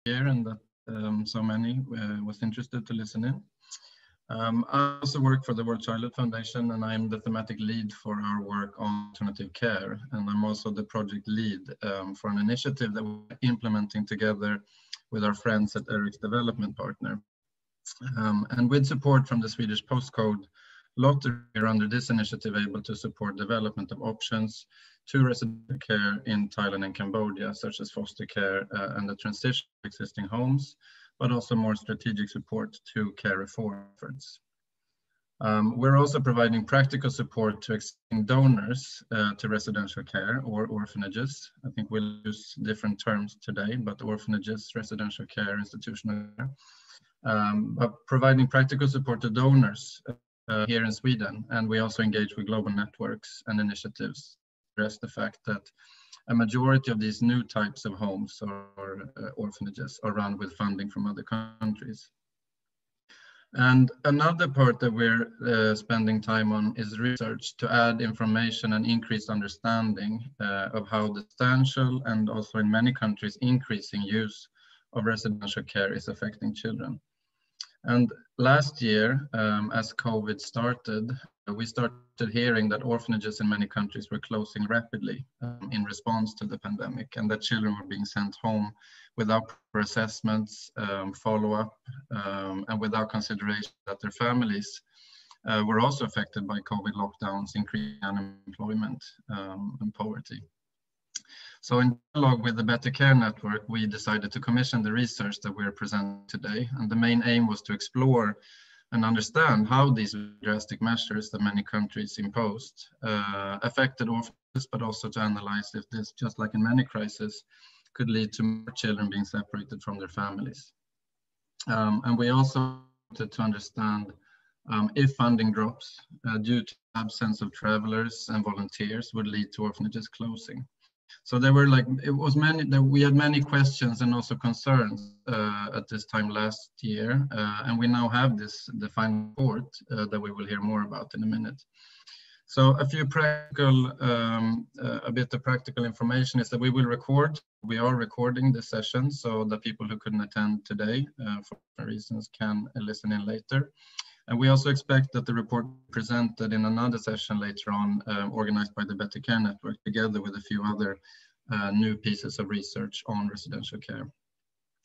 here and that so many was interested to listen in. I also work for the World Childhood Foundation, and I'm the thematic lead for our work on alternative care. And I'm also the project lead for an initiative that we're implementing together with our friends at Erik's development partner. And with support from the Swedish Postkodlotteriet, we're under this initiative able to support development of options to residential care in Thailand and Cambodia, such as foster care and the transition of existing homes, but also more strategic support to care reform efforts. We're also providing practical support to existing donors to residential care or orphanages. I think we'll use different terms today, but orphanages, residential care, institutional care. But providing practical support to donors here in Sweden, and we also engage with global networks and initiatives to address the fact that a majority of these new types of homes or orphanages are run with funding from other countries. And another part that we're spending time on is research to add information and increased understanding of how the substantial and also in many countries increasing use of residential care is affecting children. And last year, as COVID started, we started hearing that orphanages in many countries were closing rapidly in response to the pandemic, and that children were being sent home without proper assessments, follow-up, and without consideration that their families were also affected by COVID lockdowns, increasing unemployment and poverty. So in dialogue with the Better Care Network, we decided to commission the research that we're presenting today. And the main aim was to explore and understand how these drastic measures that many countries imposed affected orphanages, but also to analyze if this, just like in many crises, could lead to more children being separated from their families. And we also wanted to understand if funding drops due to absence of travelers and volunteers would lead to orphanages closing. So there were we had many questions and also concerns at this time last year, and we now have the final report that we will hear more about in a minute. So a few practical, a bit of practical information is that we are recording this session so that people who couldn't attend today for reasons can listen in later. And we also expect that the report presented in another session later on, organized by the Better Care Network, together with a few other new pieces of research on residential care.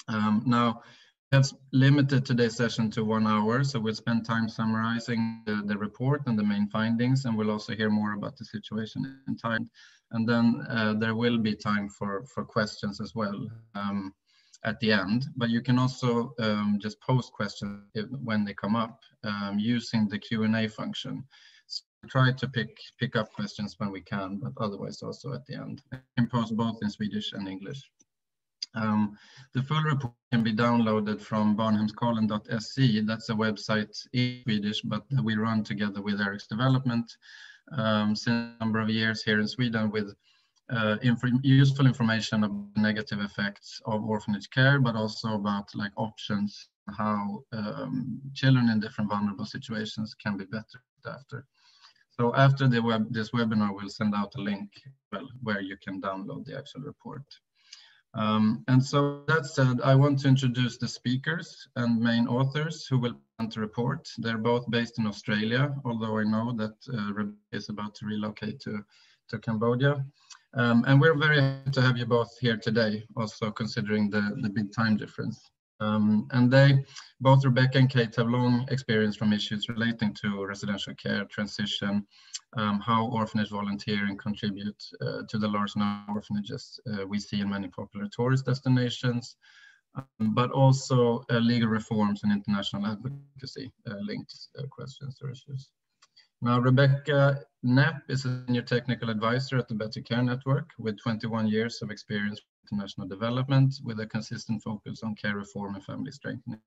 Now, that's limited today's session to 1 hour, so we'll spend time summarizing the report and the main findings, and we'll also hear more about the situation in Thailand. And then there will be time for questions as well at the end, but you can also just post questions when they come up using the Q&A function. So try to pick up questions when we can, but otherwise also at the end. You can post both in Swedish and English. The full report can be downloaded from barnhemskollen.se. That's a website in Swedish, but we run together with Erik's development since a number of years here in Sweden with useful information about negative effects of orphanage care, but also about options, how children in different vulnerable situations can be better after. So after this webinar, we'll send out a link where you can download the actual report. And so that said, I want to introduce the speakers and main authors who will present the report. They're both based in Australia, although I know that Rebecca is about to relocate to Cambodia. And we're very happy to have you both here today, also considering the big time difference. And both Rebecca and Kate have long experience from issues relating to residential care, transition, how orphanage volunteering contribute to the large number of orphanages we see in many popular tourist destinations, but also legal reforms and international advocacy linked questions or issues. Now, Rebecca Nhep is a senior technical advisor at the Better Care Network with 21 years of experience in international development with a consistent focus on care reform and family strengthening.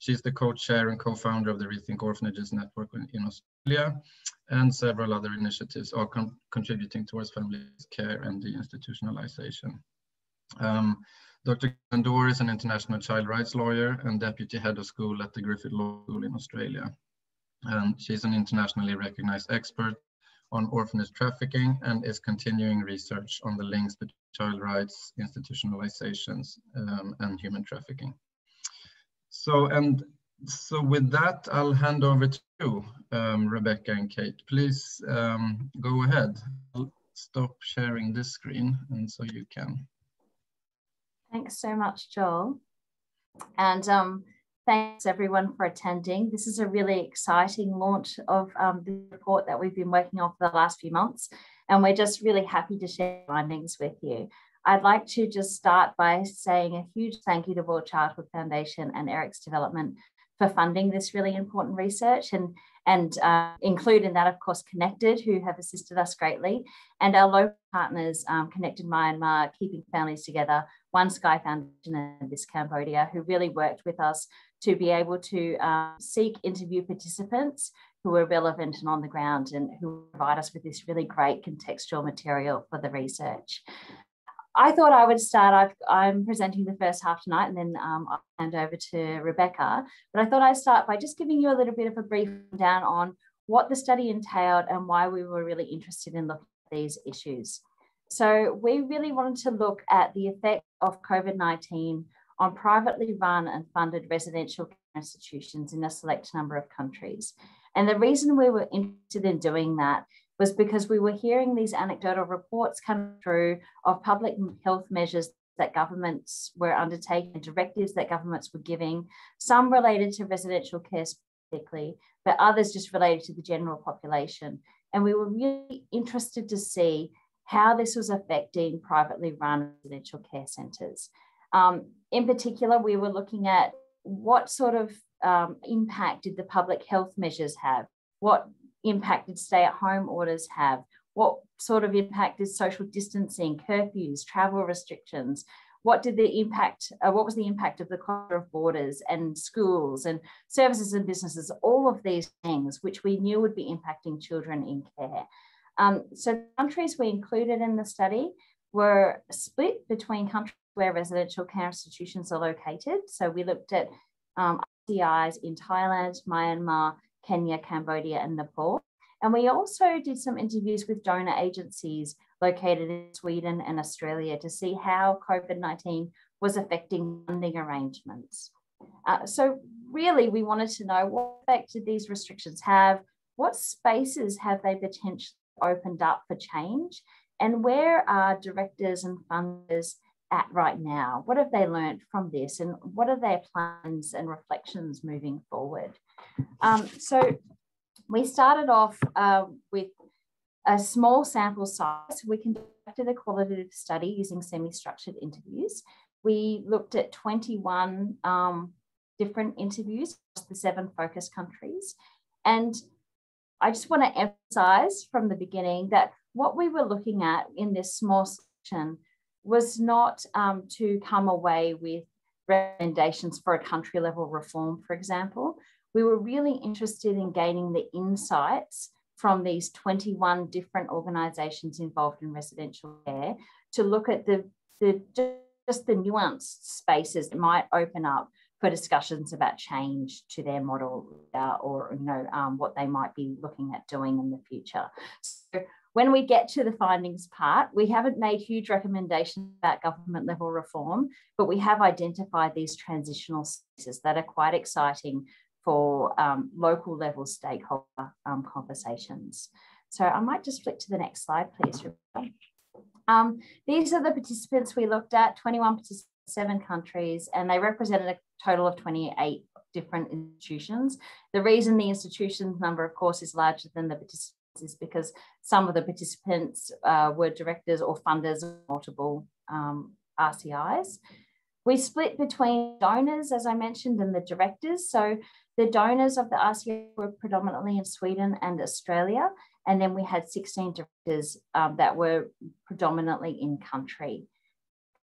She's the co-chair and co-founder of the Rethink Orphanages Network in Australia, and several other initiatives are contributing towards family care and deinstitutionalization. Dr. Doore is an international child rights lawyer and deputy head of school at the Griffith Law School in Australia. And she's an internationally recognized expert on orphanage trafficking and is continuing research on the links between child rights, institutionalizations, and human trafficking. So with that, I'll hand over to you, Rebecca and Kate. Please go ahead. I'll stop sharing this screen, and so you can. Thanks so much, Joel. And thanks everyone for attending. This is a really exciting launch of the report that we've been working on for the last few months, and we're just really happy to share findings with you. I'd like to just start by saying a huge thank you to World Childhood Foundation and Erik's Development for funding this really important research, and include in that, of course, Connected, who have assisted us greatly, and our local partners, Connected Myanmar, Keeping Families Together, One Sky Foundation, and This Cambodia, who really worked with us to be able to seek interview participants who are relevant and on the ground and who provide us with this really great contextual material for the research. I thought I would start, I'm presenting the first half tonight, and then I'll hand over to Rebecca, but I thought I'd start by just giving you a little bit of a brief rundown on what the study entailed and why we were really interested in looking at these issues. So we really wanted to look at the effect of COVID-19 on privately run and funded residential care institutions in a select number of countries. And the reason we were interested in doing that was because we were hearing these anecdotal reports come through of public health measures that governments were undertaking, directives that governments were giving, some related to residential care specifically, but others just related to the general population. And we were really interested to see how this was affecting privately run residential care centres. In particular, we were looking at what sort of impact did the public health measures have? What impact did stay-at-home orders have? What sort of impact did social distancing, curfews, travel restrictions? What was the impact of the closure of borders and schools and services and businesses? All of these things which we knew would be impacting children in care. So the countries we included in the study were split between countries where residential care institutions are located. So we looked at ICIs in Thailand, Myanmar, Kenya, Cambodia, and Nepal. And we also did some interviews with donor agencies located in Sweden and Australia to see how COVID-19 was affecting funding arrangements. So really, we wanted to know what effect did these restrictions have? What spaces have they potentially opened up for change? And where are directors and funders at right now? What have they learned from this? And what are their plans and reflections moving forward? So we started off with a small sample size. We conducted a qualitative study using semi-structured interviews. We looked at 21 different interviews across the 7 focus countries. And I just want to emphasize from the beginning that what we were looking at in this small section was not to come away with recommendations for a country level reform, for example. We were really interested in gaining the insights from these 21 different organisations involved in residential care to look at just the nuanced spaces that might open up for discussions about change to their model or what they might be looking at doing in the future. So when we get to the findings part, we haven't made huge recommendations about government level reform, but we have identified these transitional spaces that are quite exciting for local level stakeholder conversations. So I might just flick to the next slide, please, Rebecca. These are the participants we looked at, 21 participants, 7 countries, and they represented a total of 28 different institutions. The reason the institutions number, of course, is larger than the participants is because some of the participants were directors or funders of multiple RCIs. We split between donors, as I mentioned, and the directors. So the donors of the RCI were predominantly in Sweden and Australia, and then we had 16 directors that were predominantly in country.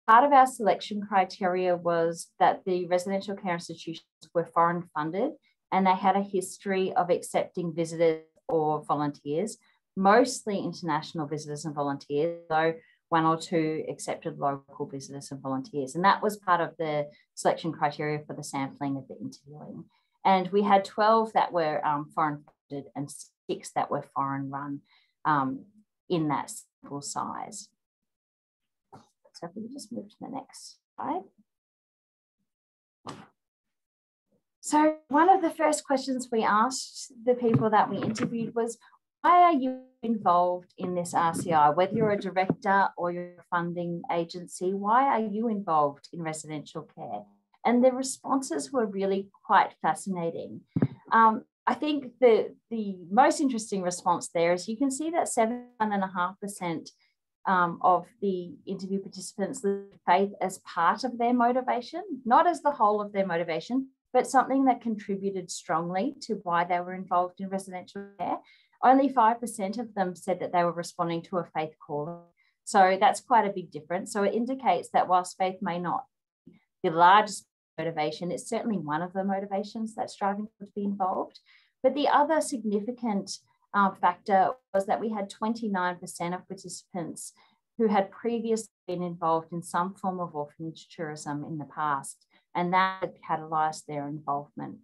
Part of our selection criteria was that the residential care institutions were foreign funded and they had a history of accepting visitors or volunteers, mostly international visitors and volunteers, though 1 or 2 accepted local visitors and volunteers. And that was part of the selection criteria for the sampling of the interviewing. And we had 12 that were foreign funded and 6 that were foreign run. in that sample size. So if we just move to the next slide. So one of the first questions we asked the people that we interviewed was, why are you involved in this RCI? Whether you're a director or you're a funding agency, why are you involved in residential care? And the responses were really quite fascinating. I think the most interesting response there is you can see that 7.5% of the interview participants lived faith as part of their motivation, not as the whole of their motivation, but something that contributed strongly to why they were involved in residential care. Only 5% of them said that they were responding to a faith calling. So that's quite a big difference. So it indicates that whilst faith may not be the largest motivation, it's certainly one of the motivations that's driving people to be involved. But the other significant factor was that we had 29% of participants who had previously been involved in some form of orphanage tourism in the past, and that had catalysed their involvement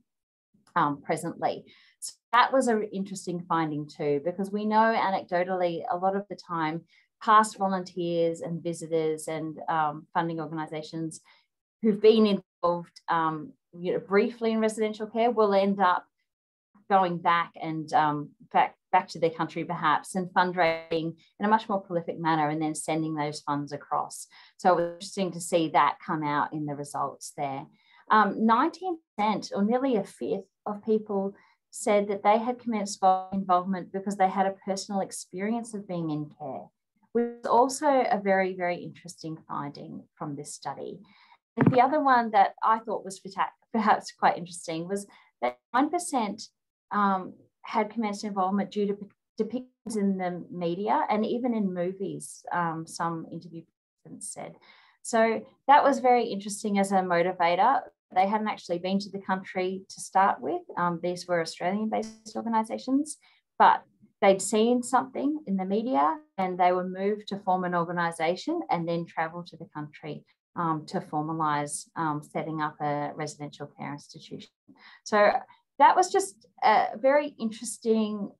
presently. So that was an interesting finding too, because we know anecdotally a lot of the time past volunteers and visitors and funding organisations who've been involved briefly in residential care will end up going back and back to their country perhaps and fundraising in a much more prolific manner and then sending those funds across. So it was interesting to see that come out in the results there. 19% or nearly a fifth of people said that they had commenced involvement because they had a personal experience of being in care, which is also a very, very interesting finding from this study. And the other one that I thought was perhaps quite interesting was that 9% had commenced involvement due to depictions in the media and even in movies, some interview participants said. So that was very interesting as a motivator. They hadn't actually been to the country to start with. These were Australian-based organisations, but they'd seen something in the media and they were moved to form an organisation and then travel to the country to formalise setting up a residential care institution. So that was just a very interesting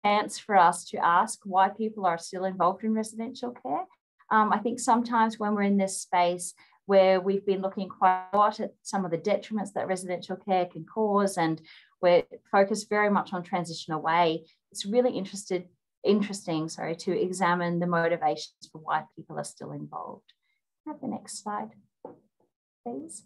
chance for us to ask why people are still involved in residential care. I think sometimes when we're in this space where we've been looking quite a lot at some of the detriments that residential care can cause, and we're focused very much on transition away, it's really interesting to examine the motivations for why people are still involved. Have the next slide, please.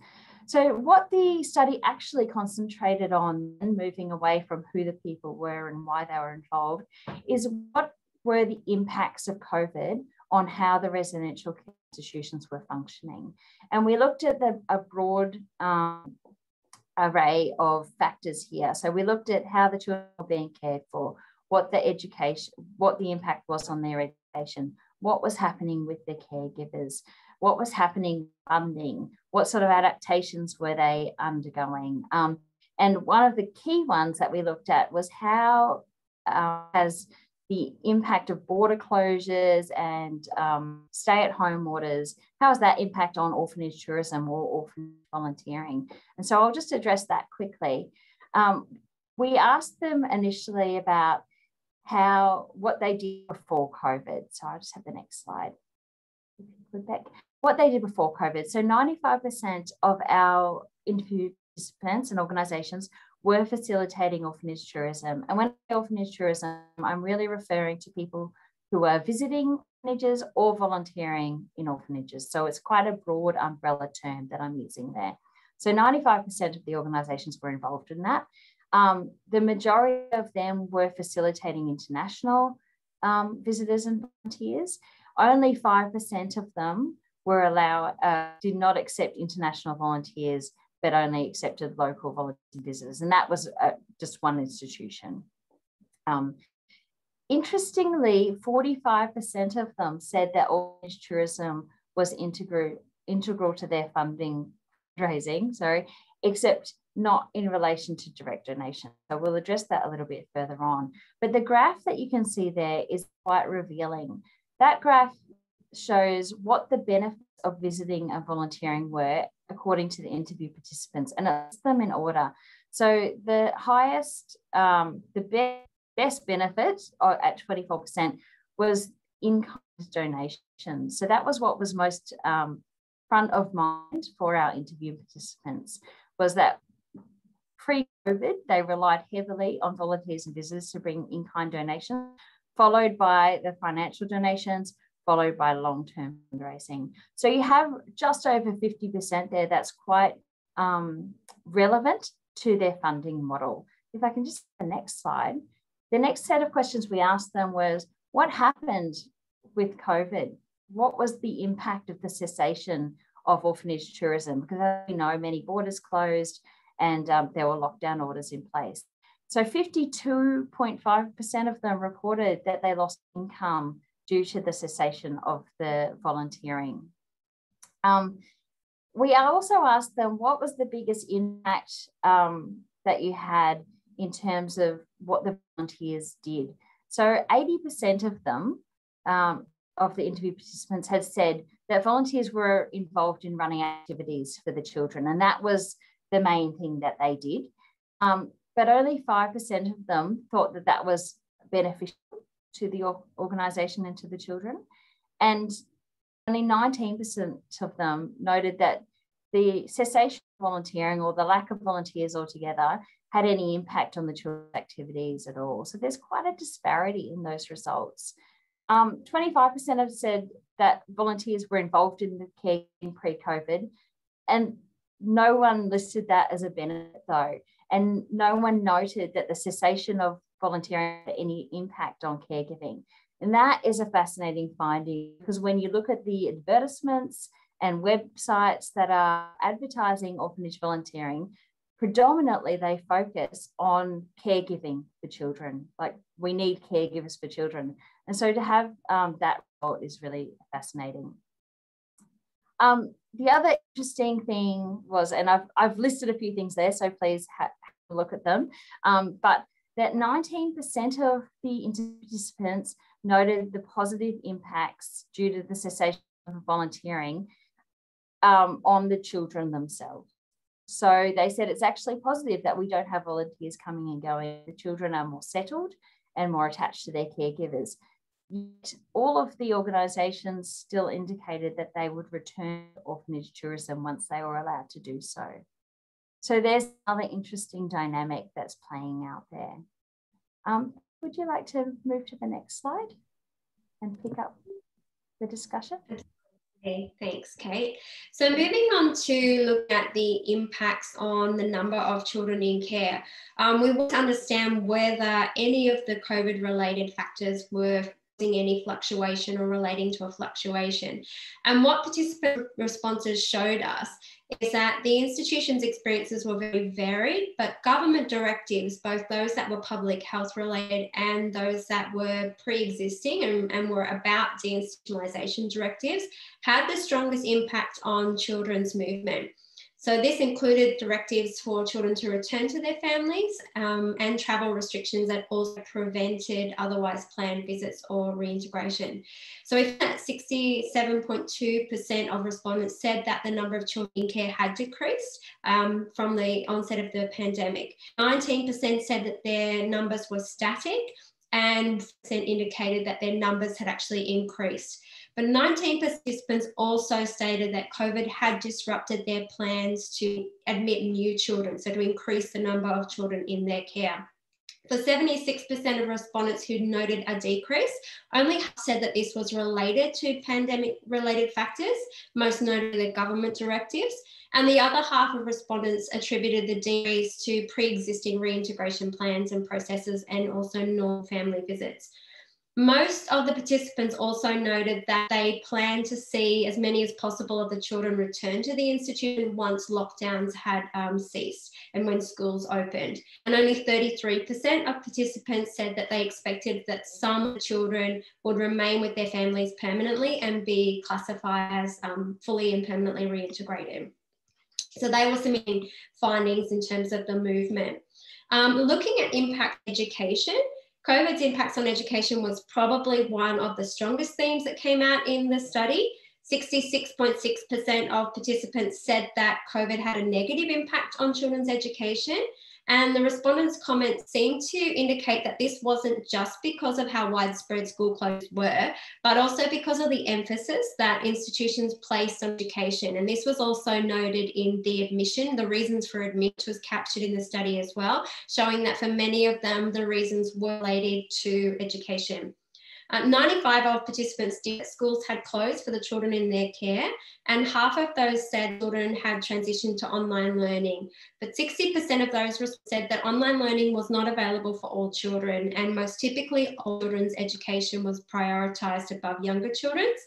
So what the study actually concentrated on, and moving away from who the people were and why they were involved, is what were the impacts of COVID on how the residential care institutions were functioning. And we looked at a broad array of factors here. So we looked at how the children were being cared for, what the impact was on their education, what was happening with their caregivers, what was happening with funding, what sort of adaptations were they undergoing. And one of the key ones that we looked at was how has the impact of border closures and stay-at-home orders, how has that impact on orphanage tourism or orphanage volunteering? And so I'll just address that quickly. We asked them initially about what they did before COVID. So I'll just have the next slide. What they did before COVID. So 95% of our interview participants and organisations were facilitating orphanage tourism. And when I say orphanage tourism, I'm really referring to people who are visiting orphanages or volunteering in orphanages. So it's quite a broad umbrella term that I'm using there. So 95% of the organisations were involved in that. The majority of them were facilitating international visitors and volunteers. Only 5% of them were did not accept international volunteers, but only accepted local volunteer visitors. And that was just one institution. Interestingly, 45% of them said that orphanage tourism was integral to their fundraising, except not in relation to direct donation. So we'll address that a little bit further on. But the graph that you can see there is quite revealing. That graph shows what the benefits of visiting and volunteering were according to the interview participants, and it's them in order. So the highest, the best benefit at 24% was in-kind donations. So that was what was most front of mind for our interview participants, was that pre-COVID, they relied heavily on volunteers and visitors to bring in-kind donations, followed by the financial donations, followed by long-term fundraising. So you have just over 50% there that's quite relevant to their funding model. If I can just the next slide. The next set of questions we asked them was, what happened with COVID? What was the impact of the cessation of orphanage tourism? Because as we know, many borders closed and there were lockdown orders in place. So 52.5% of them reported that they lost income due to the cessation of the volunteering. We also asked them, what was the biggest impact that you had in terms of what the volunteers did? So 80% of them, of the interview participants, had said that volunteers were involved in running activities for the children, and that was the main thing that they did. But only 5% of them thought that that was beneficial to the organisation and to the children. And only 19% of them noted that the cessation of volunteering or the lack of volunteers altogether had any impact on the children's activities at all. So there's quite a disparity in those results. 25% have said that volunteers were involved in the care pre-COVID, and no one listed that as a benefit though. And no one noted that the cessation of volunteering had any impact on caregiving. And that is a fascinating finding, because when you look at the advertisements and websites that are advertising orphanage volunteering, predominantly they focus on caregiving for children. Like, we need caregivers for children. And so to have that result is really fascinating. The other interesting thing was, and I've listed a few things there, so please have a look at them, but that 19% of the participants noted the positive impacts due to the cessation of volunteering on the children themselves. So they said it's actually positive that we don't have volunteers coming and going. The children are more settled and more attached to their caregivers. Yet all of the organisations still indicated that they would return to orphanage tourism once they were allowed to do so. So there's another interesting dynamic that's playing out there. Would you like to move to the next slide and pick up the discussion? Okay, thanks, Kate. So moving on to look at the impacts on the number of children in care, we want to understand whether any of the COVID-related factors were causing any fluctuation or relating to a fluctuation. And what participant responses showed us is that the institution's experiences were very varied, but government directives, both those that were public health related and those that were pre-existing and were about deinstitutionalisation directives, had the strongest impact on children's movement. So this included directives for children to return to their families and travel restrictions that also prevented otherwise planned visits or reintegration. So we found that 67.2% of respondents said that the number of children in care had decreased from the onset of the pandemic. 19% said that their numbers were static, and 4% indicated that their numbers had actually increased. But 19 participants also stated that COVID had disrupted their plans to admit new children, so to increase the number of children in their care. For 76% of respondents who noted a decrease, only said that this was related to pandemic-related factors, most notably the government directives, and the other half of respondents attributed the decrease to pre-existing reintegration plans and processes and also non-family visits. Most of the participants also noted that they plan to see as many as possible of the children return to the institution once lockdowns had ceased and when schools opened. And only 33% of participants said that they expected that some children would remain with their families permanently and be classified as fully and permanently reintegrated. So they were some findings in terms of the movement. Looking at impact education, COVID's impacts on education was probably one of the strongest themes that came out in the study. 66.6% of participants said that COVID had a negative impact on children's education, And the respondents' comments seem to indicate that this wasn't just because of how widespread school closures were, but also because of the emphasis that institutions placed on education. And this was also noted in the admission, the reasons for admission was captured in the study as well, showing that for many of them, the reasons were related to education. 95 of participants did schools had closed for the children in their care, and half of those said children had transitioned to online learning. But 60% of those said that online learning was not available for all children, and most typically, all children's education was prioritised above younger children's.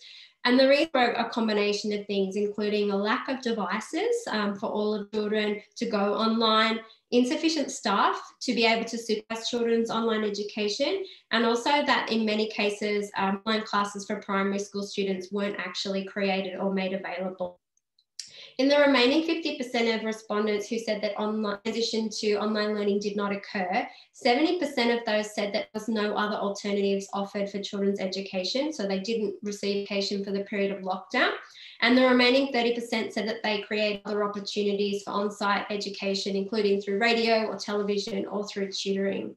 And the reason for a combination of things, including a lack of devices for all of children to go online, insufficient staff to be able to supervise children's online education, and also that in many cases, online classes for primary school students weren't actually created or made available. In the remaining 50% of respondents who said that transition to online learning did not occur, 70% of those said that there was no other alternatives offered for children's education, so they didn't receive education for the period of lockdown. And the remaining 30% said that they created other opportunities for on-site education, including through radio or television or through tutoring.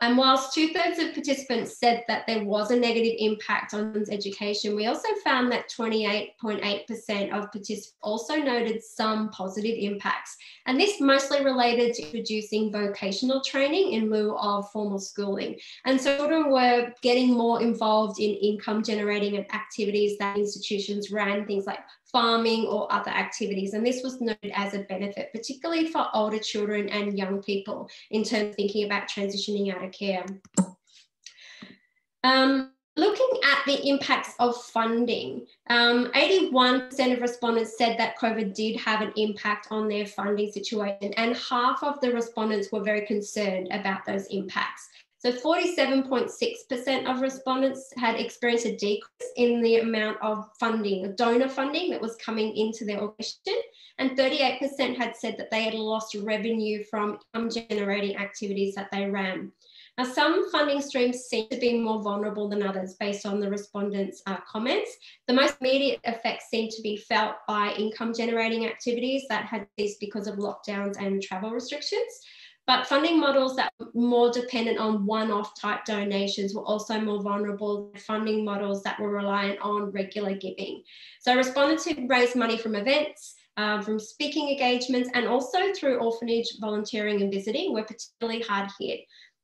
And whilst 2/3 of participants said that there was a negative impact on one's education, we also found that 28.8% of participants also noted some positive impacts. And this mostly related to introducing vocational training in lieu of formal schooling. And so children were getting more involved in income generating activities that institutions ran, things like farming or other activities. And this was noted as a benefit, particularly for older children and young people in terms of thinking about transitioning out of care. Looking at the impacts of funding, 81% of respondents said that COVID did have an impact on their funding situation, and half of the respondents were very concerned about those impacts. So 47.6% of respondents had experienced a decrease in the amount of funding, donor funding that was coming into their organisation, and 38% had said that they had lost revenue from income-generating activities that they ran. Now, some funding streams seem to be more vulnerable than others based on the respondents' comments. The most immediate effects seem to be felt by income-generating activities that had ceased because of lockdowns and travel restrictions. But funding models that were more dependent on one-off type donations were also more vulnerable than funding models that were reliant on regular giving. So respondents who raised money from events, from speaking engagements, and also through orphanage volunteering and visiting were particularly hard hit.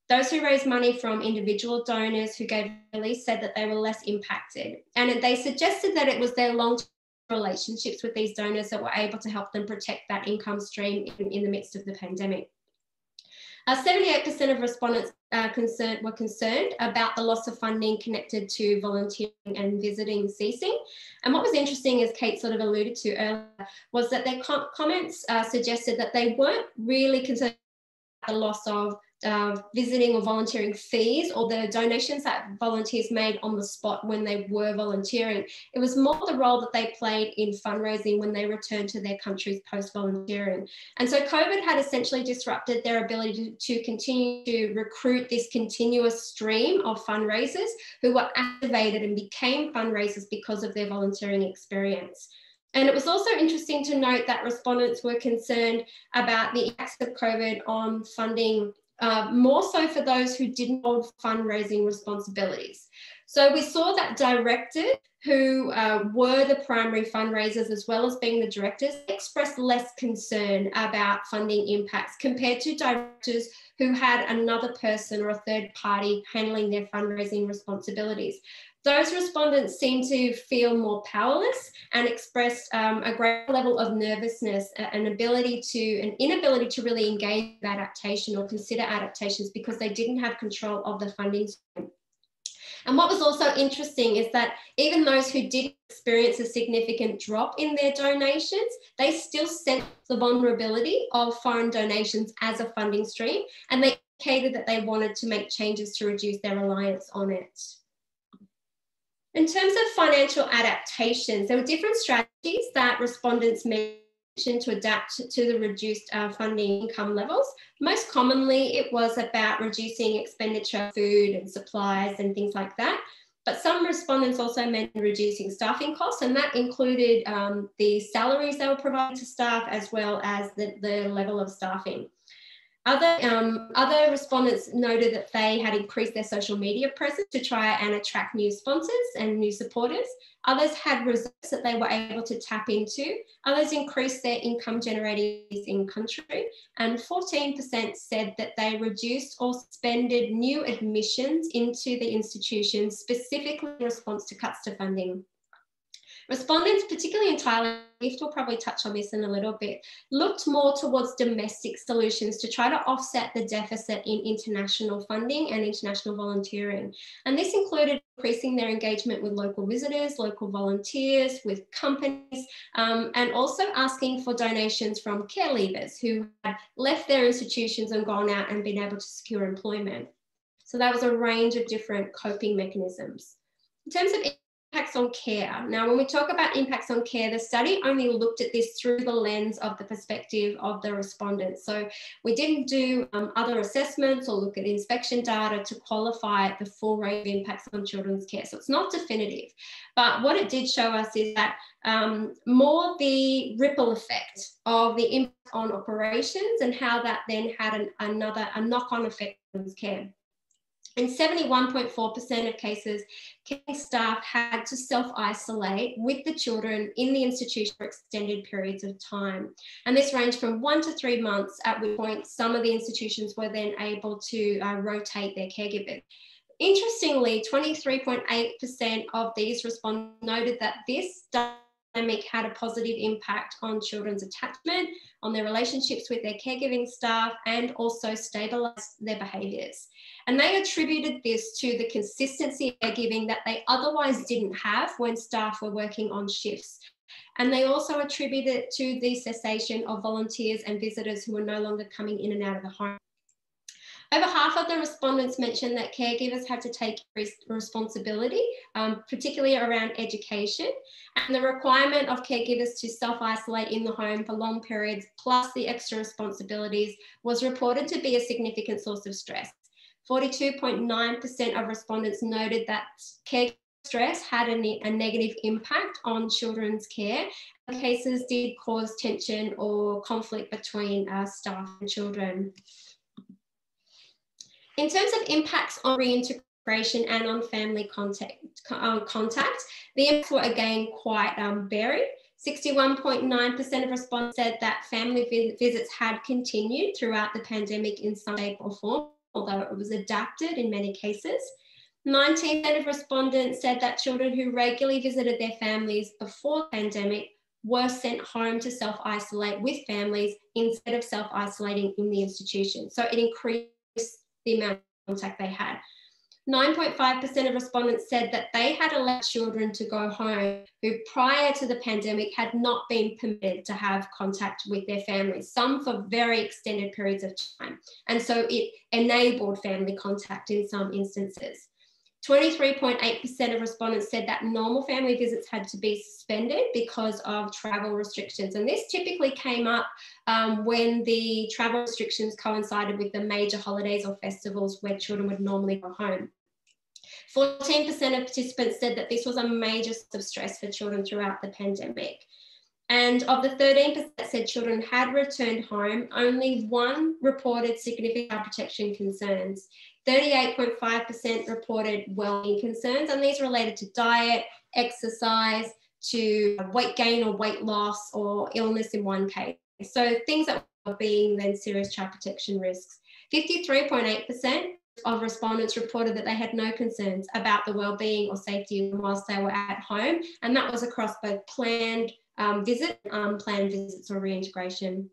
Those who raised money from individual donors who gave release said that they were less impacted. And they suggested that it was their long-term relationships with these donors that were able to help them protect that income stream in the midst of the pandemic. 78% of respondents were concerned about the loss of funding connected to volunteering and visiting ceasing. And what was interesting, as Kate sort of alluded to earlier, was that their comments suggested that they weren't really concerned about the loss of visiting or volunteering fees or the donations that volunteers made on the spot when they were volunteering. It was more the role that they played in fundraising when they returned to their countries post-volunteering. And so COVID had essentially disrupted their ability to continue to recruit this continuous stream of fundraisers who were activated and became fundraisers because of their volunteering experience. And it was also interesting to note that respondents were concerned about the impacts of COVID on funding, more so for those who didn't hold fundraising responsibilities. So we saw that directors who were the primary fundraisers as well as being the directors expressed less concern about funding impacts compared to directors who had another person or a third party handling their fundraising responsibilities. Those respondents seemed to feel more powerless and expressed a greater level of nervousness, an inability to really engage with adaptation or consider adaptations because they didn't have control of the funding stream. And what was also interesting is that even those who did experience a significant drop in their donations, they still sensed the vulnerability of foreign donations as a funding stream, and they indicated that they wanted to make changes to reduce their reliance on it. In terms of financial adaptations, there were different strategies that respondents mentioned to adapt to the reduced funding income levels. Most commonly, it was about reducing expenditure, food and supplies and things like that. But some respondents also mentioned reducing staffing costs, and that included the salaries they were providing to staff as well as the level of staffing. Other respondents noted that they had increased their social media presence to try and attract new sponsors and new supporters. Others had reserves that they were able to tap into. Others increased their income generating in country. And 14% said that they reduced or suspended new admissions into the institutions, specifically in response to cuts to funding. Respondents, particularly in Thailand, Gift will probably touch on this in a little bit, looked more towards domestic solutions to try to offset the deficit in international funding and international volunteering. And this included increasing their engagement with local visitors, local volunteers, with companies, and also asking for donations from care leavers who had left their institutions and gone out and been able to secure employment. So that was a range of different coping mechanisms. In terms of impacts on care. Now, when we talk about impacts on care, the study only looked at this through the lens of the perspective of the respondents. So we didn't do other assessments or look at inspection data to qualify the full range of impacts on children's care. So it's not definitive, but what it did show us is that more the ripple effect of the impact on operations and how that then had a knock-on effect on care. In 71.4% of cases, caring staff had to self-isolate with the children in the institution for extended periods of time. And this ranged from 1 to 3 months, at which point some of the institutions were then able to rotate their caregivers. Interestingly, 23.8% of these respondents noted that this dynamic had a positive impact on children's attachment, on their relationships with their caregiving staff, and also stabilised their behaviours. And they attributed this to the consistency of caregiving that they otherwise didn't have when staff were working on shifts. And they also attributed it to the cessation of volunteers and visitors who were no longer coming in and out of the home. Over half of the respondents mentioned that caregivers had to take responsibility, particularly around education, and the requirement of caregivers to self-isolate in the home for long periods, plus the extra responsibilities, was reported to be a significant source of stress. 42.9% of respondents noted that caregiver stress had a negative impact on children's care. Cases did cause tension or conflict between staff and children. In terms of impacts on reintegration and on family contact, the impacts were again quite varied. 61.9% of respondents said that family visits had continued throughout the pandemic in some shape or form, although it was adapted in many cases. 19% of respondents said that children who regularly visited their families before the pandemic were sent home to self-isolate with families instead of self-isolating in the institution. So it increased the amount of contact they had. 9.5% of respondents said that they had allowed children to go home who prior to the pandemic had not been permitted to have contact with their families, some for very extended periods of time. And so it enabled family contact in some instances. 23.8% of respondents said that normal family visits had to be suspended because of travel restrictions. And this typically came up when the travel restrictions coincided with the major holidays or festivals where children would normally go home. 14% of participants said that this was a major source of stress for children throughout the pandemic. And of the 13% that said children had returned home, only one reported significant child protection concerns. 38.5% reported well-being concerns, and these related to diet, exercise, to weight gain or weight loss or illness in one case. So things that were well-being, then serious child protection risks. 53.8% of respondents reported that they had no concerns about the well-being or safety whilst they were at home, and that was across both planned visits and unplanned visits or reintegration.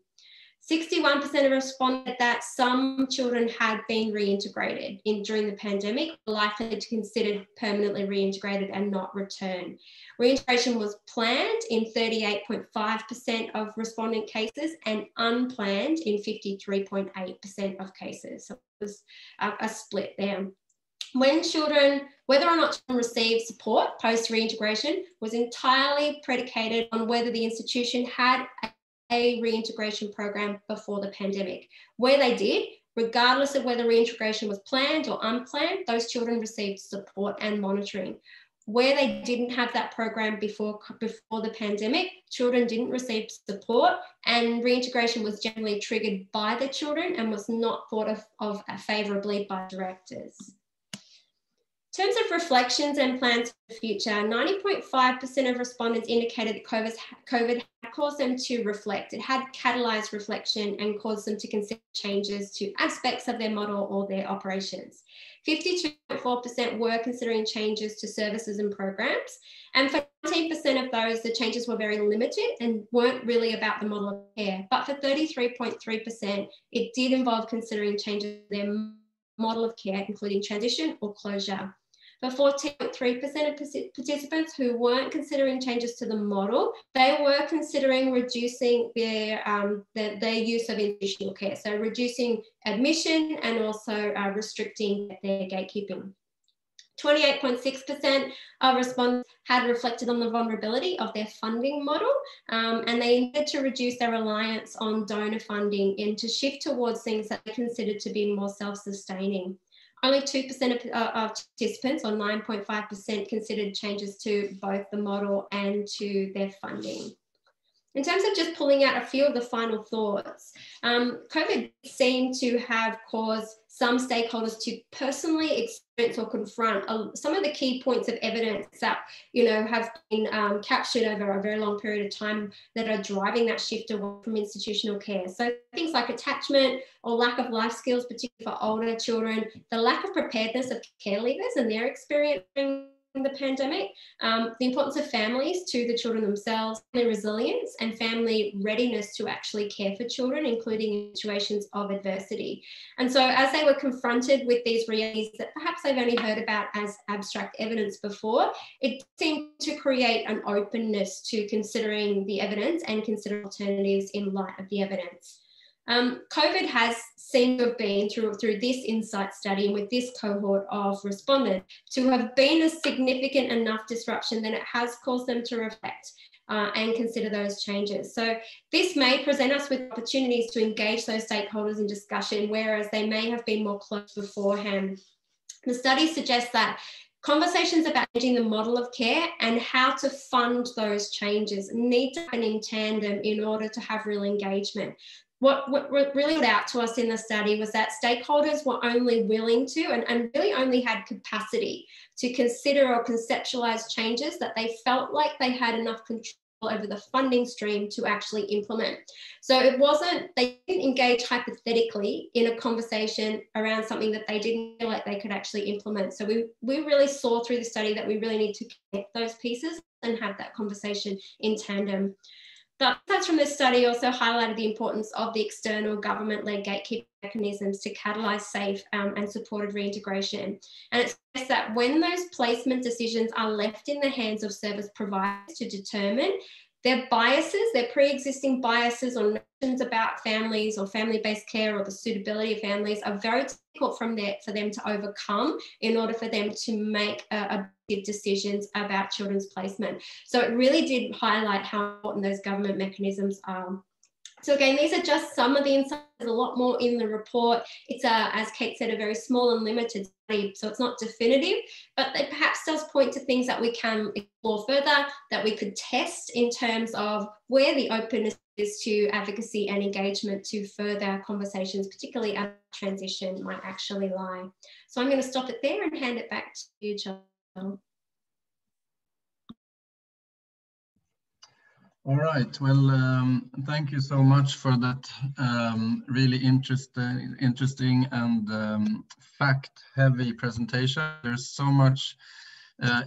61% of responded that some children had been reintegrated during the pandemic, likely to consider permanently reintegrated and not return. Reintegration was planned in 38.5% of respondent cases and unplanned in 53.8% of cases. So it was a split there. When children, whether or not children received support post-reintegration was entirely predicated on whether the institution had a reintegration program before the pandemic. Where they did, regardless of whether reintegration was planned or unplanned, those children received support and monitoring. where they didn't have that program before the pandemic, children didn't receive support, and reintegration was generally triggered by the children and was not thought of favourably by directors. In terms of reflections and plans for the future, 90.5% of respondents indicated that COVID had caused them to reflect. It had catalysed reflection and caused them to consider changes to aspects of their model or their operations. 52.4% were considering changes to services and programs. And for 19% of those, the changes were very limited and weren't really about the model of care. But for 33.3%, it did involve considering changes to their model of care, including transition or closure. For 14.3% of participants who weren't considering changes to the model, they were considering reducing their use of institutional care, so reducing admission and also restricting their gatekeeping. 28.6% of respondents had reflected on the vulnerability of their funding model, and they needed to reduce their reliance on donor funding and to shift towards things that they considered to be more self-sustaining. Only 2% of participants, or 9.5%, considered changes to both the model and to their funding. In terms of just pulling out a few of the final thoughts, COVID seemed to have caused some stakeholders to personally experience or confront some of the key points of evidence that, you know, have been captured over a very long period of time that are driving that shift away from institutional care. So things like attachment or lack of life skills, particularly for older children, the lack of preparedness of care leavers and their experience during the pandemic, the importance of families to the children themselves, their resilience and family readiness to actually care for children, including in situations of adversity. And so as they were confronted with these realities that perhaps they've only heard about as abstract evidence before, it seemed to create an openness to considering the evidence and consider alternatives in light of the evidence. COVID has seemed to have been, through this insight study and with this cohort of respondents, to have been a significant enough disruption that it has caused them to reflect and consider those changes. So this may present us with opportunities to engage those stakeholders in discussion, whereas they may have been more close beforehand. The study suggests that conversations about changing the model of care and how to fund those changes need to happen in tandem in order to have real engagement. What really stood out to us in the study was that stakeholders were only willing to and really only had capacity to consider or conceptualize changes that they felt like they had enough control over the funding stream to actually implement. So it wasn't, they didn't engage hypothetically in a conversation around something that they didn't feel like they could actually implement. So we really saw through the study that we really need to connect those pieces and have that conversation in tandem. The insights from this study also highlighted the importance of the external government-led gatekeeping mechanisms to catalyse safe and supported reintegration. And it says that when those placement decisions are left in the hands of service providers to determine, their biases, their pre-existing biases or notions about families or family-based care or the suitability of families are very difficult for them to overcome in order for them to make objective decisions about children's placement. So it really did highlight how important those government mechanisms are. So again, these are just some of the insights. There's a lot more in the report. It's, as Kate said, a very small and limited study, so it's not definitive, but it perhaps does point to things that we can explore further, that we could test in terms of where the openness is to advocacy and engagement to further conversations, particularly as transition might actually lie. So I'm going to stop it there and hand it back to you, Joel. All right. Well, thank you so much for that really interesting and fact-heavy presentation. There's so much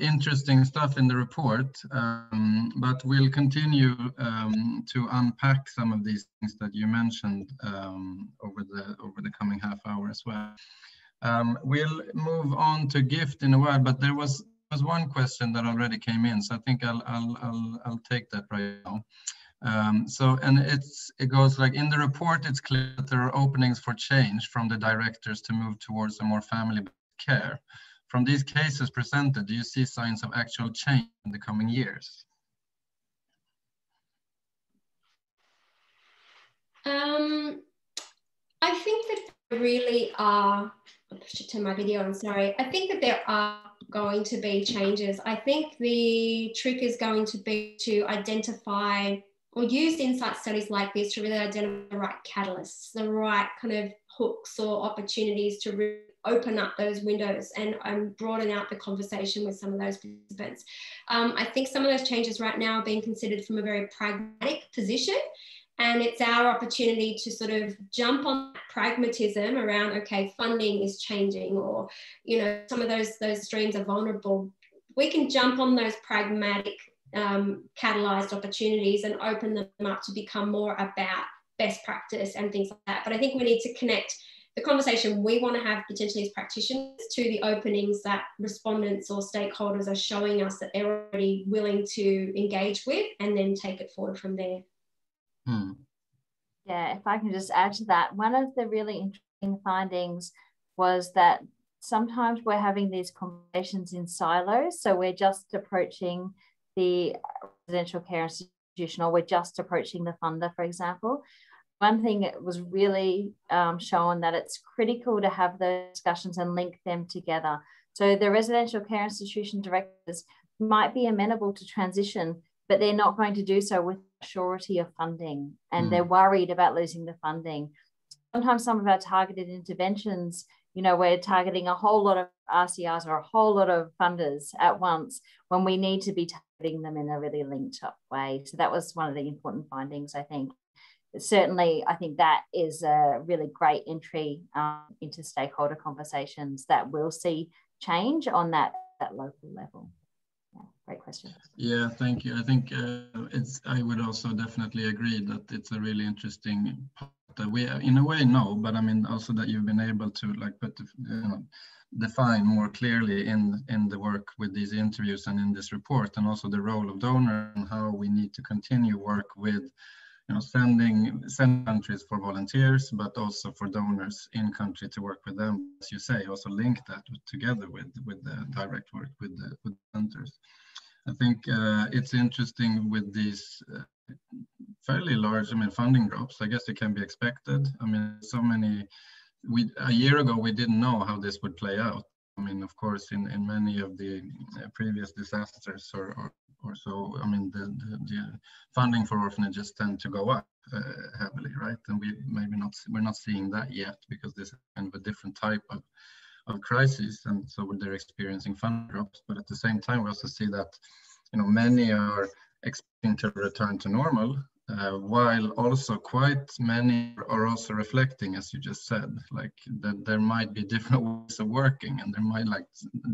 interesting stuff in the report, but we'll continue to unpack some of these things that you mentioned over the coming half hour as well. We'll move on to Gift in a while, but there was one question that already came in, so I think I'll take that right now. And it goes like, in the report, it's clear that there are openings for change from the directors to move towards a more family-based care. From these cases presented, do you see signs of actual change in the coming years? I think that there really are to my video, I'm sorry. I think that there are going to be changes. I think the trick is going to be to identify or use insight studies like this to really identify the right catalysts, the right kind of hooks or opportunities to really open up those windows and broaden out the conversation with some of those participants. I think some of those changes right now are being considered from a very pragmatic position. And it's our opportunity to sort of jump on that pragmatism around, okay, funding is changing, or, you know, some of those streams are vulnerable. We can jump on those pragmatic catalyzed opportunities and open them up to become more about best practice and things like that. But I think we need to connect the conversation we want to have potentially as practitioners to the openings that respondents or stakeholders are showing us that they're already willing to engage with, and then take it forward from there. Yeah, if I can just add to that, one of the really interesting findings was that sometimes we're having these conversations in silos. So we're just approaching the residential care institution, or we're just approaching the funder, for example. One thing that was really shown that it's critical to have those discussions and link them together. So the residential care institution directors might be amenable to transition, but they're not going to do so with surety of funding, and they're worried about losing the funding. Sometimes some of our targeted interventions, you know, we're targeting a whole lot of RCRs or a whole lot of funders at once when we need to be targeting them in a really linked up way. So that was one of the important findings, I think. Certainly, I think that is a really great entry into stakeholder conversations that will see change on that local level. Yeah, great question. Yeah, thank you. I think I would also definitely agree that it's a really interesting part that we, in a way, know, but I mean also that you've been able to like define more clearly in the work with these interviews and in this report, and also the role of donor and how we need to continue work with, you know, sending countries for volunteers, but also for donors in country to work with them, as you say, also link that together with the direct work with the centers. I think it's interesting with these fairly large, funding drops. I guess it can be expected. So many, a year ago, we didn't know how this would play out. Of course, in many of the previous disasters or so, the funding for orphanages tend to go up heavily, right? And we're not seeing that yet, because this is kind of a different type of crisis, and so they're experiencing funding drops. But at the same time, we also see that, many are expecting to return to normal, while also quite many are also reflecting, as you just said, like that there might be different ways of working, and there might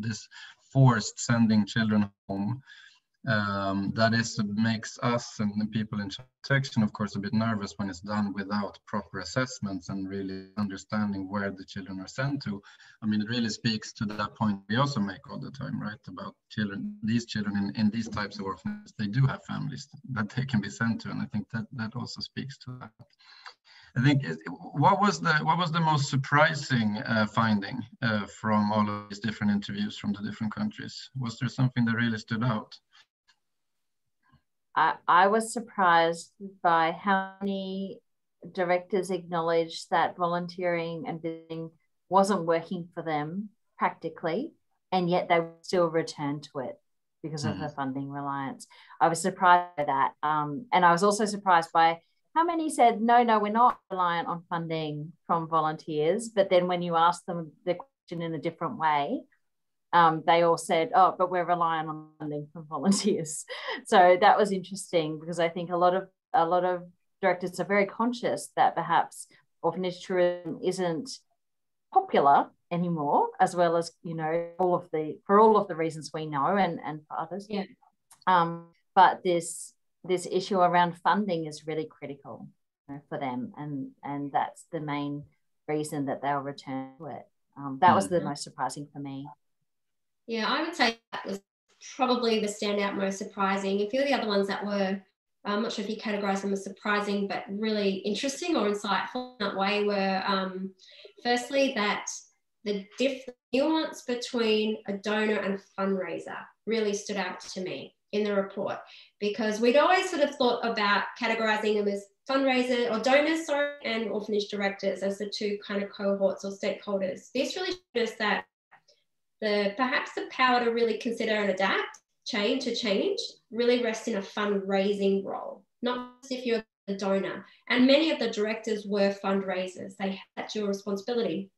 this forced sending children home. That makes us and the people in protection, of course, a bit nervous when it's done without proper assessments and really understanding where the children are sent to. It really speaks to that point we also make all the time, right? About these children in these types of orphanages, they do have families that they can be sent to, and I think that also speaks to that. I think what was the most surprising finding from all of these different interviews from the different countries? Was there something that really stood out? I was surprised by how many directors acknowledged that volunteering and visiting wasn't working for them practically, and yet they still returned to it because of the funding reliance. I was surprised by that. And I was also surprised by how many said, no, we're not reliant on funding from volunteers. But then when you ask them the question in a different way, they all said, oh, but we're relying on funding from volunteers. So that was interesting, because I think a lot of directors are very conscious that perhaps orphanage tourism isn't popular anymore, as well as, for all of the reasons we know and for others. Yeah. But this issue around funding is really critical for them, and that's the main reason that they'll return to it. That was the most surprising for me. Yeah, I would say that was probably the standout most surprising. A few of the other ones that were, I'm not sure if you categorize them as surprising, but really interesting or insightful in that way were, firstly, that the nuance between a donor and fundraiser really stood out to me in the report, because we'd always sort of thought about categorizing them as fundraisers or donors, sorry, and orphanage directors as the two kind of cohorts or stakeholders. This really showed us that perhaps the power to really consider and adapt change really rests in a fundraising role, not as if you're the donor. And many of the directors were fundraisers. They had that dual responsibility.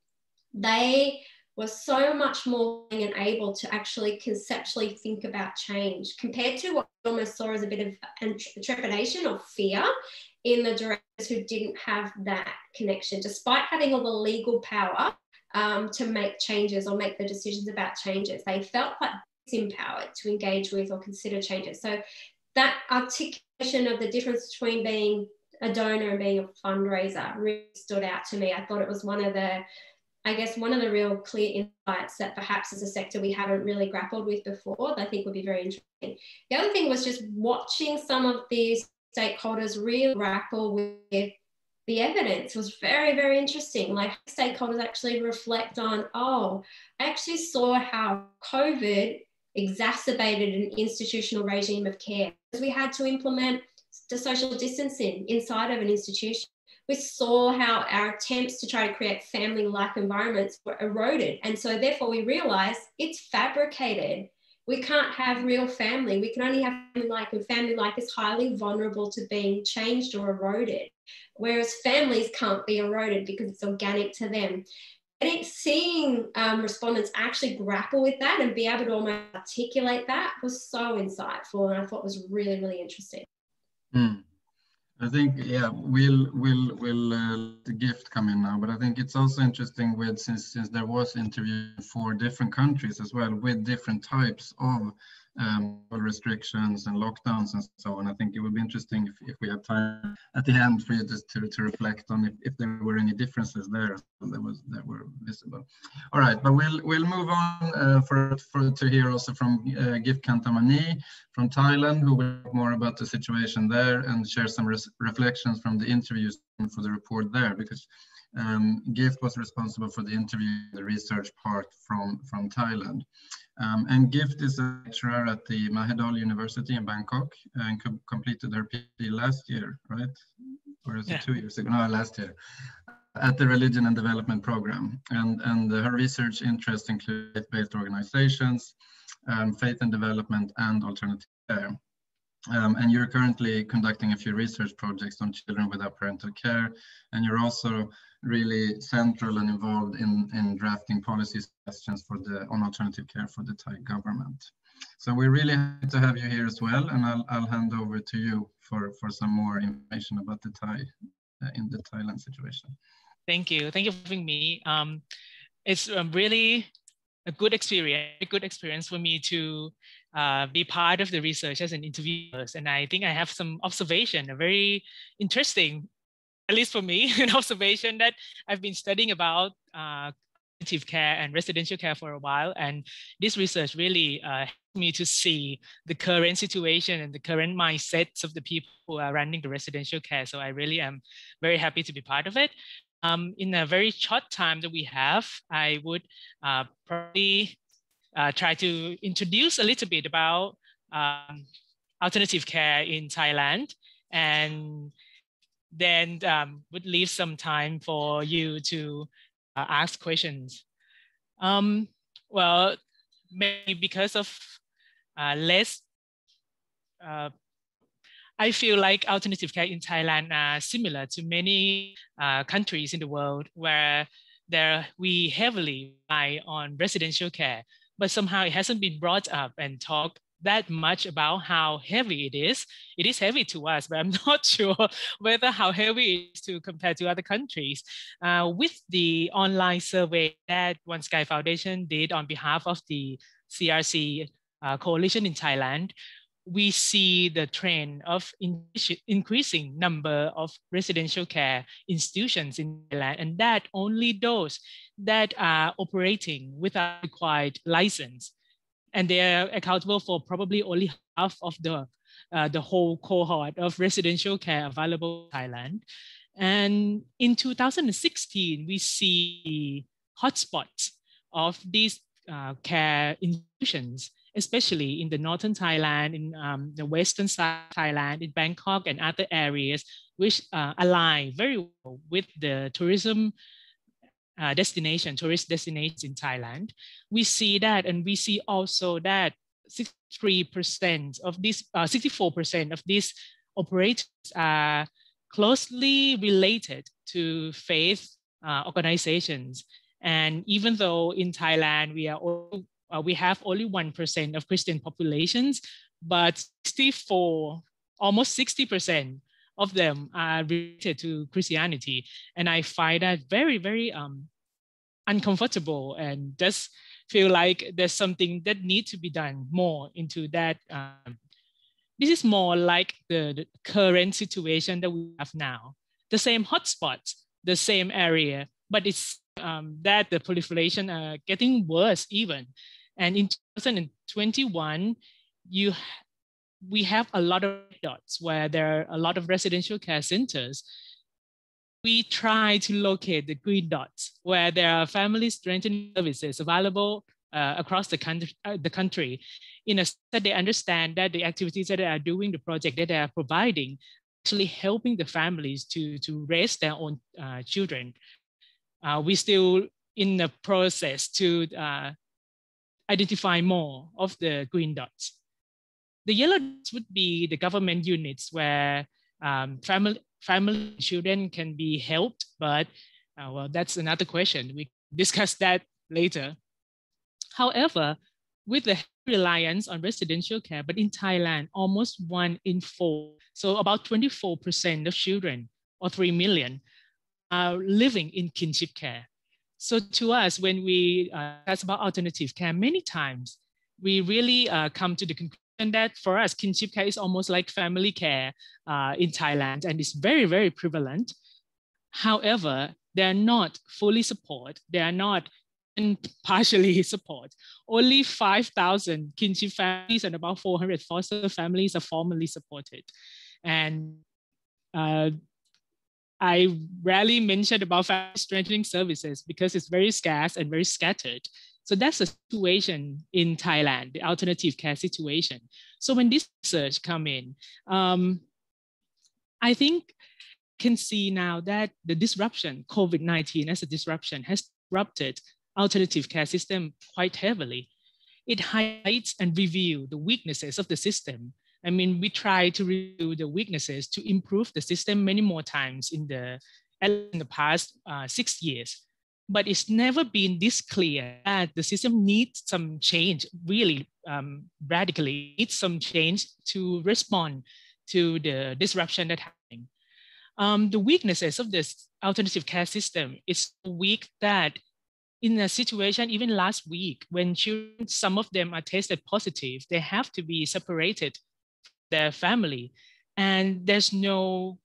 They were so much more willing and able to actually conceptually think about change compared to what we almost saw as a bit of trepidation or fear in the directors who didn't have that connection, despite having all the legal power to make changes or make the decisions about changes. They felt quite disempowered to engage with or consider changes. So that articulation of the difference between being a donor and being a fundraiser really stood out to me. I thought it was one of the real clear insights that perhaps as a sector we haven't really grappled with before, that I think would be very interesting. The other thing was just watching some of these stakeholders really grapple with the evidence was very, very interesting. Like stakeholders actually reflect on, I actually saw how COVID exacerbated an institutional regime of care because we had to implement the social distancing inside of an institution. We saw how our attempts to try to create family-like environments were eroded. And so therefore we realized it's fabricated. We can't have real family. We can only have family-like, and family-like is highly vulnerable to being changed or eroded, whereas families can't be eroded because it's organic to them. And seeing respondents actually grapple with that and be able to almost articulate that was so insightful, and I thought was really, really interesting. I think, yeah, we'll the Gift come in now, but I think it's also interesting with since there was interview for different countries as well with different types of restrictions and lockdowns and so on. I think it would be interesting if we have time at the end for you just to reflect on if there were any differences there that were visible. All right, but we'll move on to hear also from Gift Kanthamanee from Thailand, who will talk more about the situation there and share some reflections from the interviews for the report there, because Gift was responsible for the interview, the research part from Thailand. And Gift is a lecturer at the Mahidol University in Bangkok and completed her PhD last year, right? Or is it 2 years ago? No, last year, at the Religion and Development Program. And her research interests include faith-based organizations, faith and development, and alternative care. And you're currently conducting a few research projects on children without parental care, and you're also really central and involved in drafting policy suggestions on alternative care for the Thai government. So we're really happy to have you here as well, and I'll hand over to you for some more information about the in the Thailand situation. Thank you for having me. It's really a good experience for me to be part of the researchers and interviewers. And I think I have some observation, a very interesting, at least for me, an observation that I've been studying about palliative care and residential care for a while. And this research really helped me to see the current situation and the current mindsets of the people who are running the residential care. So I really am very happy to be part of it. In a very short time that we have, I would probably try to introduce a little bit about alternative care in Thailand, and then would leave some time for you to ask questions. Well, maybe because of less, I feel like alternative care in Thailand are similar to many countries in the world where we heavily rely on residential care, but somehow it hasn't been brought up and talked that much about how heavy it is. It is heavy to us, but I'm not sure whether how heavy it is to compare to other countries. With the online survey that One Sky Foundation did on behalf of the CRC coalition in Thailand, we see the trend of increasing number of residential care institutions in Thailand, and that only those that are operating without required license. And they are accountable for probably only half of the whole cohort of residential care available in Thailand. And in 2016, we see hotspots of these care institutions. especially in the northern Thailand, in the western side of Thailand, in Bangkok and other areas, which align very well with the tourism tourist destinations in Thailand. We see that, and we see also that 63% of these, 64% of these operators are closely related to faith organizations. And even though in Thailand we have only 1% of Christian populations, but almost 60% of them are related to Christianity. And I find that very, very uncomfortable, and just feel like there's something that needs to be done more into that. This is more like the current situation that we have now. The same hotspots, the same area, but it's that the proliferation are getting worse even. And in 2021, we have a lot of dots where there are a lot of residential care centers. We try to locate the green dots where there are family strengthening services available across the country, in a that they understand that the activities that they are doing, the project that they are providing, actually helping the families to raise their own children. We're still in the process to identify more of the green dots. The yellow dots would be the government units where family children can be helped, but well, that's another question. We discuss that later. However, with the reliance on residential care, but in Thailand, almost 1 in 4, so about 24% of children, or 3 million, are living in kinship care. So to us, when we ask about alternative care, many times we really come to the conclusion that for us, kinship care is almost like family care in Thailand, and it's very, very prevalent. However, they're not fully support. They are not partially support. Only 5,000 kinship families and about 400 foster families are formally supported. And I rarely mentioned about family strengthening services because it's very scarce and very scattered. So that's the situation in Thailand, the alternative care situation. So when this research come in, I think can see now that the disruption, COVID-19 as a disruption, has disrupted alternative care system quite heavily. It highlights and reviews the weaknesses of the system. I mean, we try to review the weaknesses to improve the system many more times in the past 6 years. But it's never been this clear that the system needs some change, really radically needs some change to respond to the disruption that's happening. The weaknesses of this alternative care system is so weak that in a situation, even last week, when children, some of them are tested positive, they have to be separated from their family. And there's no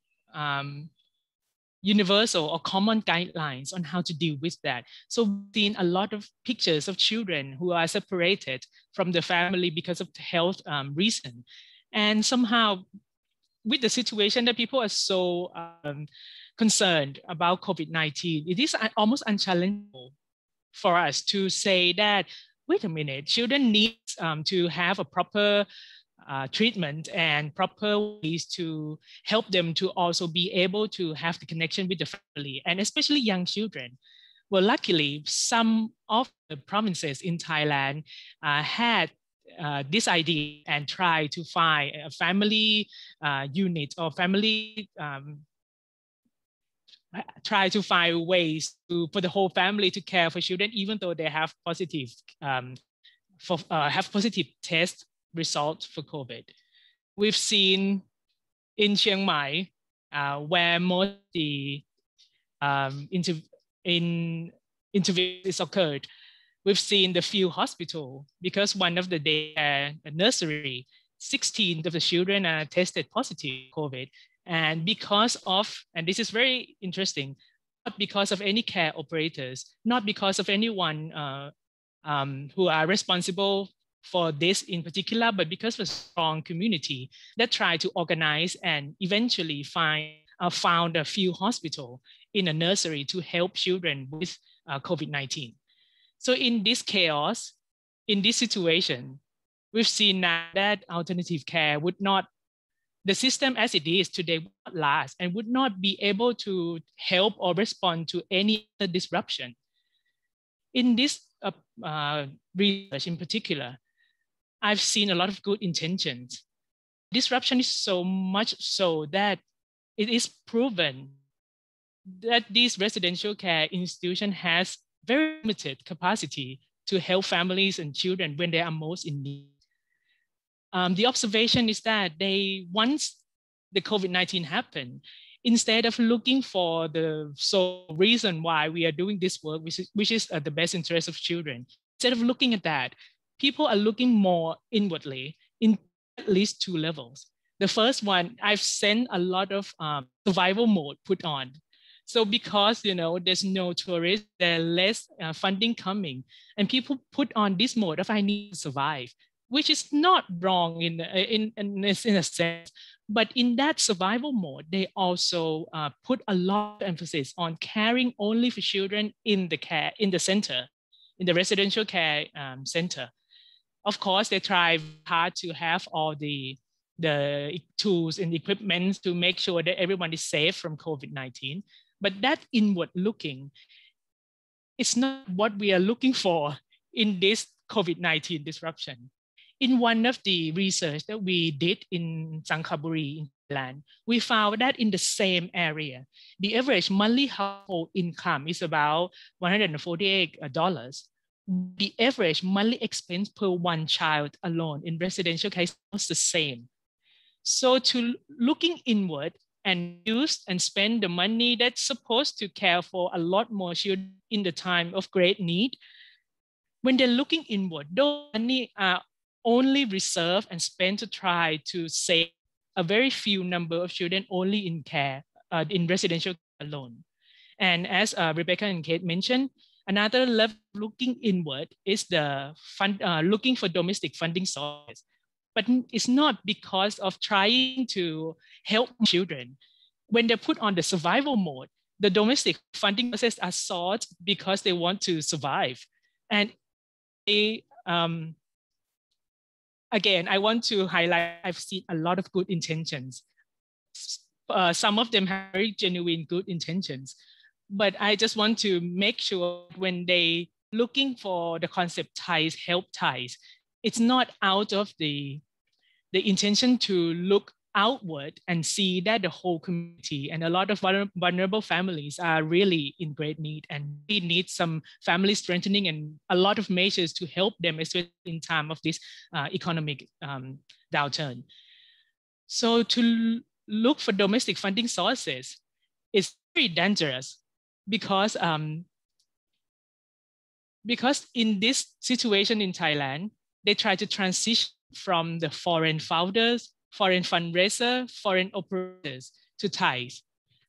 universal or common guidelines on how to deal with that. So we've seen a lot of pictures of children who are separated from the family because of the health reason. And somehow with the situation that people are so concerned about COVID-19, it is almost unchallengeable for us to say that, wait a minute, children need to have a proper treatment and proper ways to help them to also be able to have the connection with the family, and especially young children. Well, luckily, some of the provinces in Thailand had this idea and tried to find a family unit or family try to find ways for the whole family to care for children, even though they have positive test results for COVID. We've seen in Chiang Mai, where most of the interviews occurred, we've seen the field hospital, because one of the day nursery, 16 of the children are tested positive for COVID. And because of, and this is very interesting, not because of any care operators, not because of anyone who are responsible for this in particular, but because of a strong community that tried to organize and eventually found a field hospital in a nursery to help children with COVID-19. So in this chaos, in this situation, we've seen now that alternative care would not, the system as it is today would not last and would not be able to help or respond to any other disruption. In this research in particular, I've seen a lot of good intentions. Disruption is so much so that it is proven that this residential care institution has very limited capacity to help families and children when they are most in need. The observation is that once the COVID-19 happened, instead of looking for the sole reason why we are doing this work, which is the best interest of children, instead of looking at that, people are looking more inwardly in at least two levels. The first one, I've seen a lot of survival mode put on. So because there's no tourists, there's less funding coming, and people put on this mode of I need to survive, which is not wrong in a sense. But in that survival mode, they also put a lot of emphasis on caring only for children in the center, in the residential care center. Of course, they try hard to have all the tools and equipment to make sure that everyone is safe from COVID-19. But that inward looking is not what we are looking for in this COVID-19 disruption. In one of the research that we did in Sangkhaburi in Thailand, we found that in the same area, the average monthly household income is about $148. The average monthly expense per one child alone in residential care was the same. So to looking inward and use and spend the money that's supposed to care for a lot more children in the time of great need, when they're looking inward, those money are only reserved and spent to try to save a very few number of children only in care, in residential care alone. And as Rebecca and Kate mentioned, another level looking inward is the looking for domestic funding sources. But it's not because of trying to help children. When they're put on the survival mode, the domestic funding sources are sought because they want to survive. And they, again, I want to highlight, I've seen a lot of good intentions. Some of them have very genuine good intentions. But I just want to make sure when they looking for the concept ties, help ties, it's not out of the intention to look outward and see that the whole community and a lot of vulnerable families are really in great need and we need some family strengthening and a lot of measures to help them, especially in time of this economic downturn. So to look for domestic funding sources is very dangerous because in this situation in Thailand, they try to transition from the foreign founders, foreign fundraiser, foreign operators to Thais.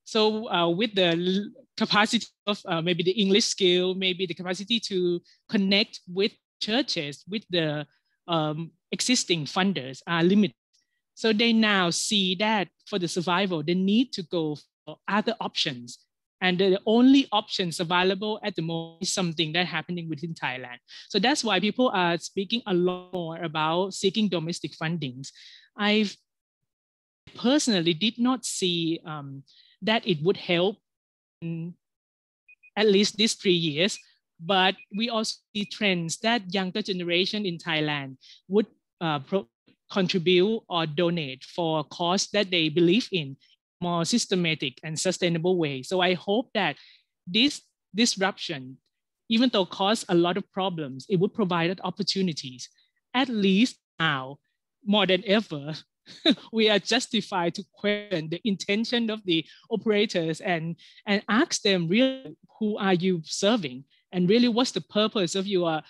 So with the capacity of maybe the English skill, maybe the capacity to connect with churches, with the existing funders are limited. So they now see that for the survival, they need to go for other options. And the only options available at the moment is something that's happening within Thailand. So that's why people are speaking a lot more about seeking domestic fundings. I personally did not see that it would help in at least these 3 years, but we also see trends that younger generation in Thailand would contribute or donate for a cause that they believe in more systematic and sustainable way. So I hope that this disruption, even though cause a lot of problems, it would provide opportunities. At least now, more than ever, we are justified to question the intention of the operators and ask them really, who are you serving? And really what's the purpose of your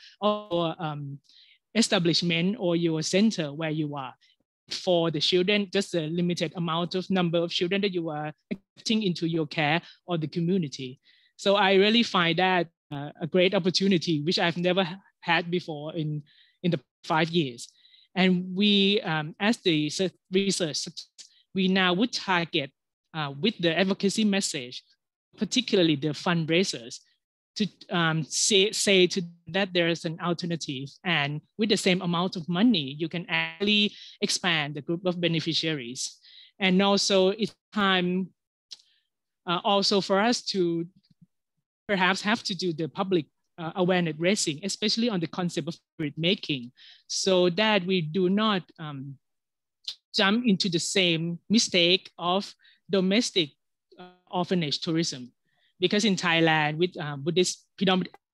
establishment or your center where you are? For the children, just a limited amount of number of children that you are accepting into your care or the community. So I really find that a great opportunity, which I've never had before in the 5 years. And we, as the research, we now would target with the advocacy message, particularly the fundraisers, to say to that there is an alternative, and with the same amount of money, you can actually expand the group of beneficiaries. And also it's time also for us to perhaps have to do the public awareness raising, especially on the concept of spirit making, so that we do not jump into the same mistake of domestic orphanage tourism. Because in Thailand, with Buddhist,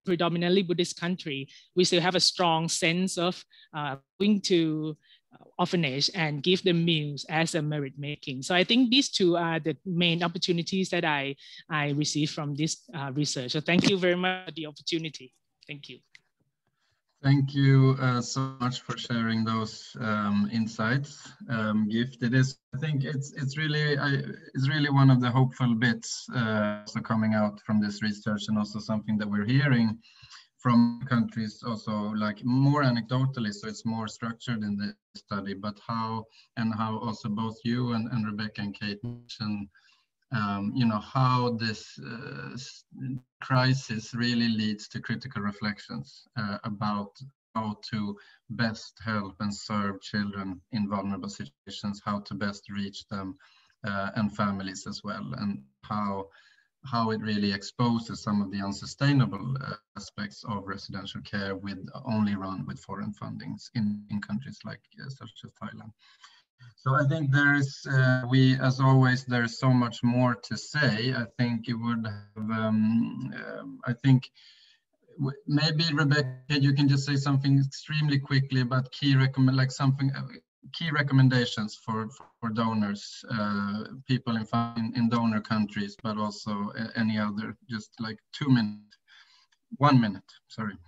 predominantly Buddhist country, we still have a strong sense of going to orphanage and give them meals as a merit making. So I think these two are the main opportunities that I received from this research. So thank you very much for the opportunity. Thank you. Thank you so much for sharing those insights, Gift. I think it's really one of the hopeful bits also coming out from this research, and also something that we're hearing from countries also, like more anecdotally, so it's more structured in the study, but how also both you and Rebecca and Kate mentioned, how this crisis really leads to critical reflections about how to best help and serve children in vulnerable situations, how to best reach them and families as well, and how it really exposes some of the unsustainable aspects of residential care only run with foreign fundings in countries like such as Thailand. So I think as always, there's so much more to say. I think it would have, maybe Rebecca, you can just say something extremely quickly about key recommendations for donors, people in donor countries, but also any other, just like 1 minute, sorry.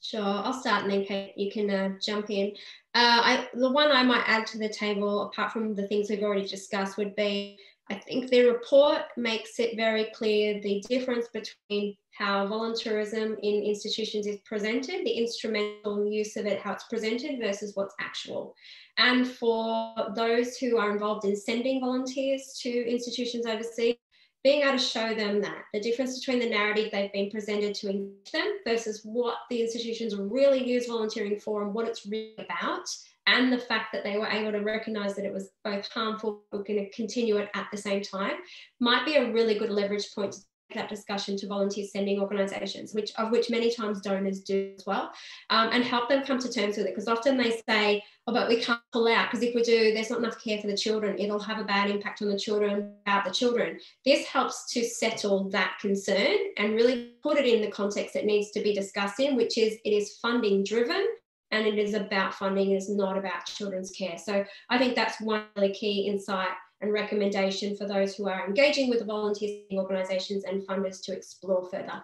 Sure, I'll start and then Kate, you can jump in. The one I might add to the table, apart from the things we've already discussed, would be, I think the report makes it very clear the difference between how volunteerism in institutions is presented, the instrumental use of it, how it's presented versus what's actual. And for those who are involved in sending volunteers to institutions overseas, being able to show them that the difference between the narrative they've been presented to engage them versus what the institutions really use volunteering for and what it's really about, and the fact that they were able to recognise that it was both harmful, we're going to continue it at the same time, might be a really good leverage point to take that discussion to volunteer sending organisations, of which many times donors do as well, and help them come to terms with it. Because often they say, oh, but we can't pull out because if we do, there's not enough care for the children. It'll have a bad impact on the children, about the children. This helps to settle that concern and really put it in the context it needs to be discussed in, which is it is funding driven and it is about funding, it is not about children's care. So I think that's one really key insight and recommendation for those who are engaging with the volunteer organisations and funders to explore further.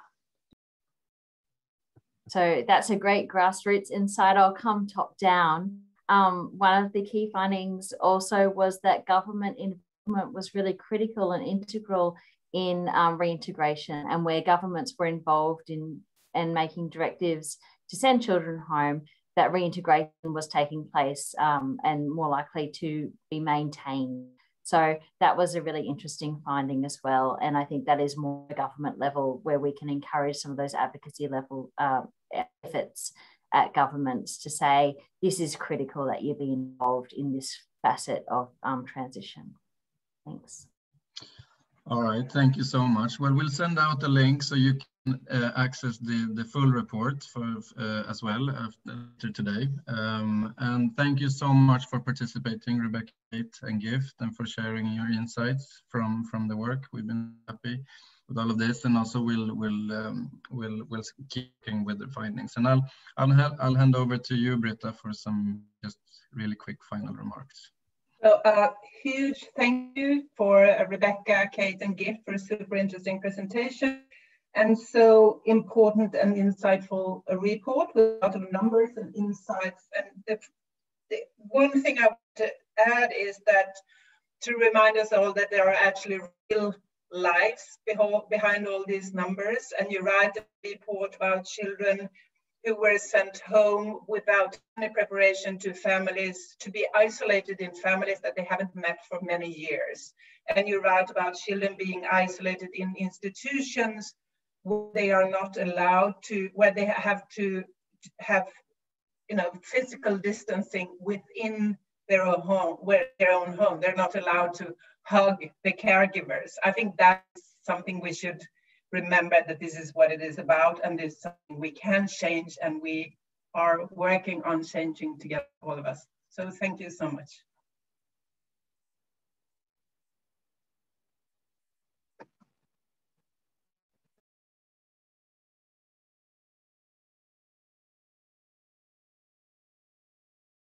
So that's a great grassroots insight. I'll come top down. One of the key findings also was that government involvement was really critical and integral in reintegration, and where governments were involved in making directives to send children home, that reintegration was taking place and more likely to be maintained. So that was a really interesting finding as well. And I think that is more at government level where we can encourage some of those advocacy level efforts at governments to say, this is critical that you be involved in this facet of transition. Thanks. All right, thank you so much. Well, we'll send out a link so you can access the full report as well after today. And thank you so much for participating, Rebecca, Kate, and Gift, and for sharing your insights from the work. We've been happy with all of this, and also we'll keep with the findings. And I'll hand over to you, Britta, for some just really quick final remarks. So huge thank you for Rebecca, Kate, and Gift for a super interesting presentation, and so important and insightful report with a lot of numbers and insights. And the one thing I want to add is that to remind us all that there are actually real lives behind all these numbers. And you write a report about children who were sent home without any preparation to families, to be isolated in families that they haven't met for many years. And you write about children being isolated in institutions where they are not allowed to, where they have to have, you know, physical distancing within their own home, They're not allowed to hug the caregivers. I think that's something we should remember, that this is what it is about, and this is something we can change, and we are working on changing together, all of us. So thank you so much.